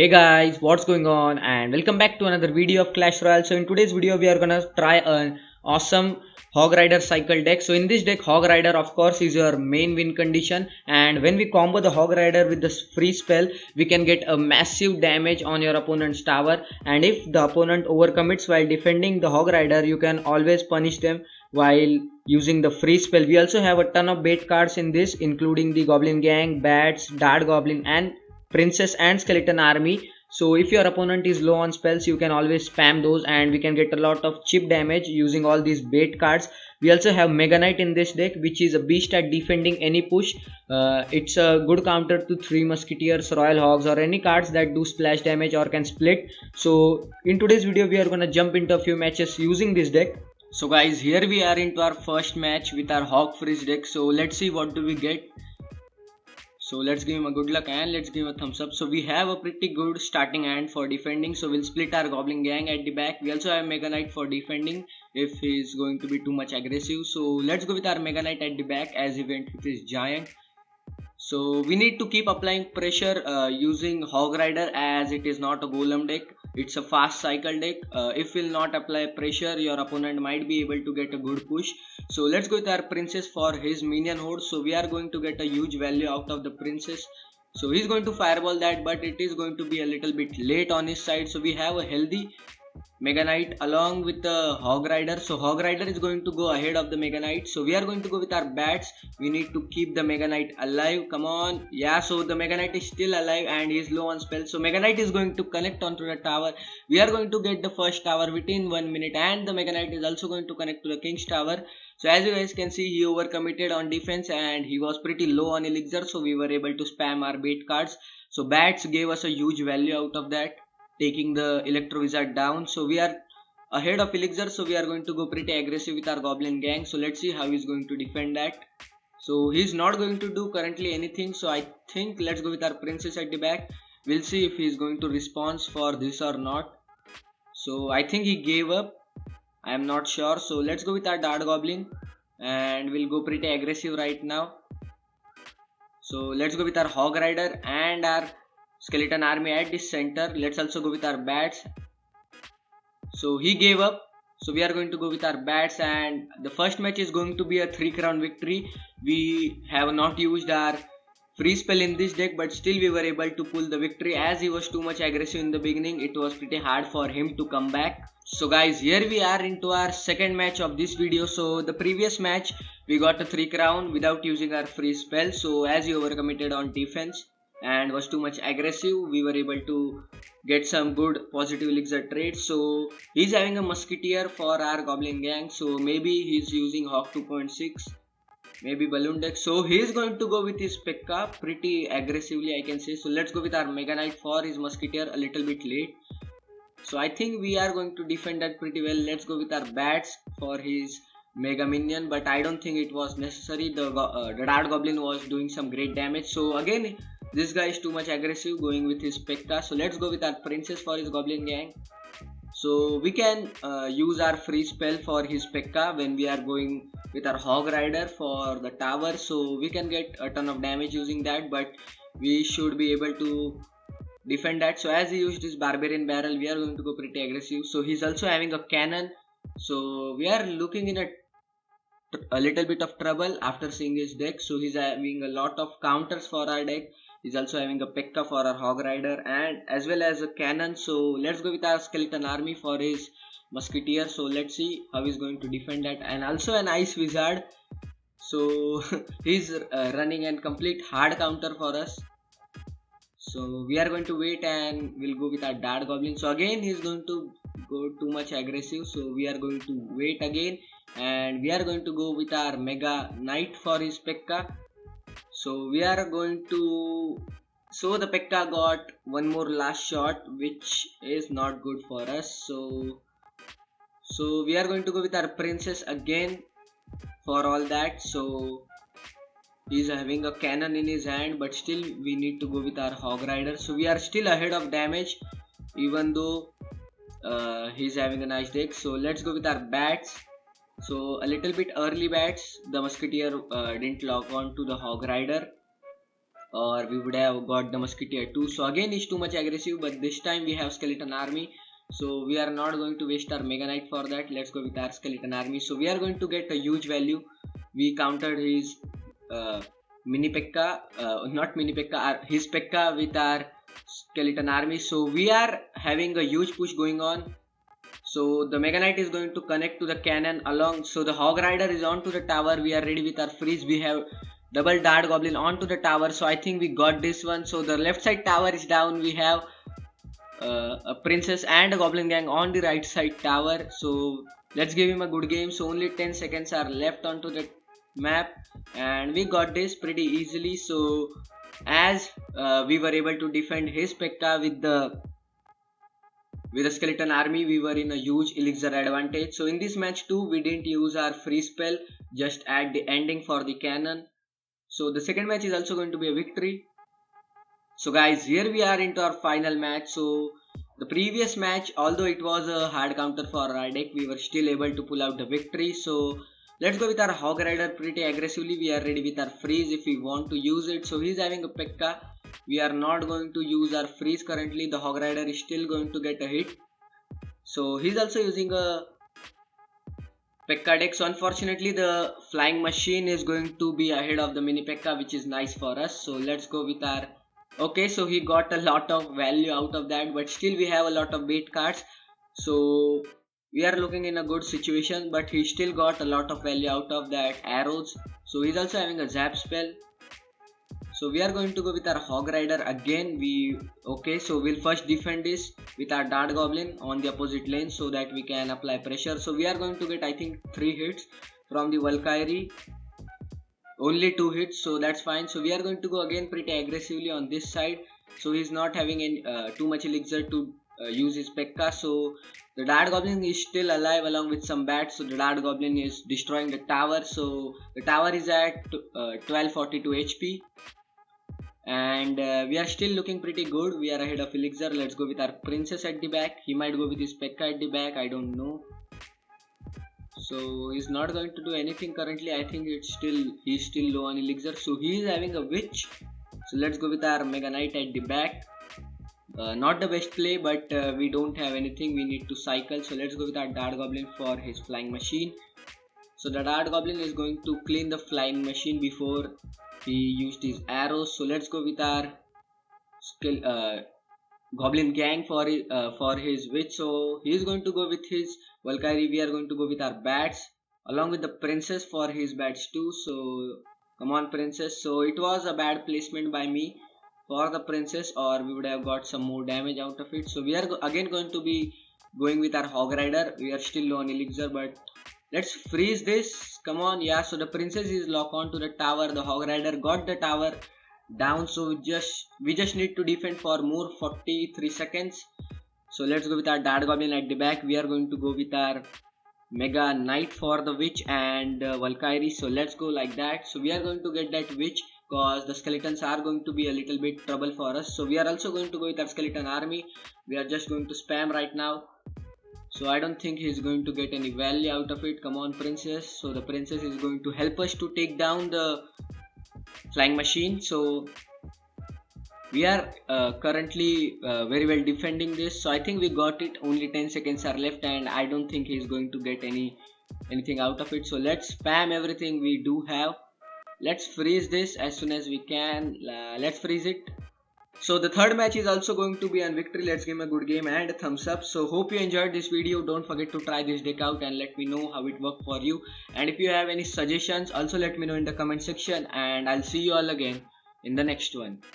Hey guys, what's going on? And welcome back to another video of Clash Royale. So in today's video, we are gonna try an awesome Hog Rider cycle deck. So in this deck, Hog Rider of course is your main win condition, and when we combo the Hog Rider with the free spell, we can get a massive damage on your opponent's tower. And if the opponent overcommits while defending the Hog Rider, you can always punish them while using the free spell. We also have a ton of bait cards in this, including the Goblin Gang, Bats, Dart Goblin, and Princess and Skeleton Army. So if your opponent is low on spells, you can always spam those and we can get a lot of chip damage using all these bait cards. We also have Mega Knight in this deck, which is a beast at defending any push. It's a good counter to 3 Musketeers, Royal Hogs, or any cards that do splash damage or can split. So in today's video, we are gonna jump into a few matches using this deck. So guys, here we are into our first match with our Hog Freeze deck. So let's see what do we get. So let's give him a good luck and let's give him a thumbs up. So we have a pretty good starting hand for defending. So we'll split our Goblin Gang at the back. We also have Mega Knight for defending if he's going to be too much aggressive. So let's go with our Mega Knight at the back as he went with his Giant. So we need to keep applying pressure using Hog Rider as it is not a golem deck. It's a fast cycle deck. If we'll not apply pressure, your opponent might be able to get a good push. So let's go with our Princess for his minion horde. So we are going to get a huge value out of the Princess. So he's going to fireball that, but it is going to be a little bit late on his side. So we have a healthy Mega Knight along with the Hog Rider. So Hog Rider is going to go ahead of the Mega Knight. So we are going to go with our bats. We need to keep the Mega Knight alive. Come on. Yeah, so the Mega Knight is still alive and he is low on spell. So Mega Knight is going to connect onto the tower. We are going to get the first tower within 1 minute, and the Mega Knight is also going to connect to the King's tower. So as you guys can see, he overcommitted on defense and he was pretty low on elixir. So we were able to spam our bait cards. So bats gave us a huge value out of that, taking the Electro Wizard down. So we are ahead of elixir, so we are going to go pretty aggressive with our Goblin Gang. So let's see how he's going to defend that. So he's not going to do currently anything, so I think let's go with our Princess at the back. We'll see if he's going to respond for this or not. So I think he gave up, I am not sure. So let's go with our Dart Goblin and we'll go pretty aggressive right now. So let's go with our Hog Rider and our Skeleton Army at the center. Let's also go with our bats. So he gave up. So we are going to go with our bats, and the first match is going to be a 3-crown victory. We have not used our free spell in this deck, but still we were able to pull the victory as he was too much aggressive in the beginning. It was pretty hard for him to come back. So guys, here we are into our second match of this video. So the previous match we got a 3-crown without using our free spell. So as he overcommitted on defense and was too much aggressive, we were able to get some good positive elixir trades. So he's having a Musketeer for our Goblin Gang, so maybe he's using Hawk 2.6, maybe Balloon deck. So he's going to go with his P.E.K.K.A pretty aggressively, I can say. So let's go with our Mega Knight for his Musketeer a little bit late. So I think we are going to defend that pretty well. Let's go with our bats for his Mega Minion, but I don't think it was necessary. The Dart Goblin was doing some great damage. So again, this guy is too much aggressive going with his P.E.K.K.A. So let's go with our Princess for his Goblin Gang. So we can use our free spell for his P.E.K.K.A when we are going with our Hog Rider for the tower. So we can get a ton of damage using that, but we should be able to defend that. So as he used his Barbarian Barrel, we are going to go pretty aggressive. So he's also having a cannon. So we are looking in a little bit of trouble after seeing his deck. So he's having a lot of counters for our deck. He's also having a P.E.K.K.A for our Hog Rider and as well as a cannon. So let's go with our Skeleton Army for his Musketeer. So let's see how he's going to defend that, and also an Ice Wizard. So he's running a complete hard counter for us. So we are going to wait and we'll go with our Dart Goblin. So again he's going to go too much aggressive, so we are going to wait again and we are going to go with our Mega Knight for his P.E.K.K.A. So we are going to, so the P.E.K.K.A got one more last shot, which is not good for us. So we are going to go with our Princess again for all that. So he's having a cannon in his hand, but still we need to go with our Hog Rider. So we are still ahead of damage even though he's having a nice deck. So let's go with our bats. So a little bit early bats, the Musketeer didn't lock on to the Hog Rider. or we would have got the musketeer too. So again it's too much aggressive, but this time we have skeleton army, so we are not going to waste our mega knight for that. Let's go with our skeleton army. So we are going to get a huge value. We countered his mini pekka, not mini pekka, his pekka with our skeleton army. So we are having a huge push going on. So the mega knight is going to connect to the cannon along. So the hog rider is onto the tower. We are ready with our freeze. We have double dart goblin onto the tower, so I think we got this one. So the left side tower is down. We have a princess and a goblin gang on the right side tower. So let's give him a good game. So only 10 seconds are left onto the map, and we got this pretty easily. So as we were able to defend his pekka with the skeleton army, we were in a huge elixir advantage. So in this match too, we didn't use our free spell, just at the ending for the cannon. So the second match is also going to be a victory. So guys, here we are into our final match. So the previous match, although it was a hard counter for Hardik, we were still able to pull out the victory. So let's go with our hog rider pretty aggressively. We are ready with our freeze if we want to use it. So he's having a pekka. We are not going to use our freeze currently. The hog rider is still going to get a hit. So he's also using a Pekka deck. So unfortunately the flying machine is going to be ahead of the mini Pekka, which is nice for us. So let's go with our... Okay, so he got a lot of value out of that, but still we have a lot of bait cards. So we are looking in a good situation, but he still got a lot of value out of that arrows. So he's also having a zap spell. So we are going to go with our hog rider again. So we'll first defend this with our dart goblin on the opposite lane so that we can apply pressure. So we are going to get, I think, 3 hits from the Valkyrie, only 2 hits, so that's fine. So we are going to go again pretty aggressively on this side. So he's not having any too much elixir to use his Pekka. So the dart goblin is still alive along with some bats. So the dart goblin is destroying the tower. So the tower is at 1242 HP. And we are still looking pretty good. We are ahead of elixir. Let's go with our princess at the back. He might go with his Pekka at the back, I don't know. So he's not going to do anything currently. I think he's still low on elixir. So he is having a witch. So let's go with our mega knight at the back. Not the best play, but we don't have anything. We need to cycle. So let's go with our dart goblin for his flying machine. So the dart goblin is going to clean the flying machine before he used his arrows. So let's go with our goblin gang for his witch. So he is going to go with his Valkyrie. We are going to go with our bats along with the princess for his bats too. So come on, princess. So it was a bad placement by me for the princess, or we would have got some more damage out of it. So we are again going to be going with our hog rider. We are still low on elixir, but let's freeze this. Come on, yeah. So the princess is locked onto the tower. The hog rider got the tower down. So we just need to defend for more 43 seconds. So let's go with our dart goblin at the back. We are going to go with our mega knight for the witch and Valkyrie. So let's go like that. So we are going to get that witch because the skeletons are going to be a little bit trouble for us. So we are also going to go with our skeleton army. We are just going to spam right now. So I don't think he's going to get any value out of it. Come on, princess. So the princess is going to help us to take down the flying machine. So we are currently very well defending this. So I think we got it. Only 10 seconds are left, and I don't think he's going to get anything out of it. So let's spam everything we do have. Let's freeze this as soon as we can. Let's freeze it. So the third match is also going to be on victory. Let's give him a good game and a thumbs up. So hope you enjoyed this video. Don't forget to try this deck out and let me know how it worked for you. And if you have any suggestions, also let me know in the comment section. And I'll see you all again in the next one.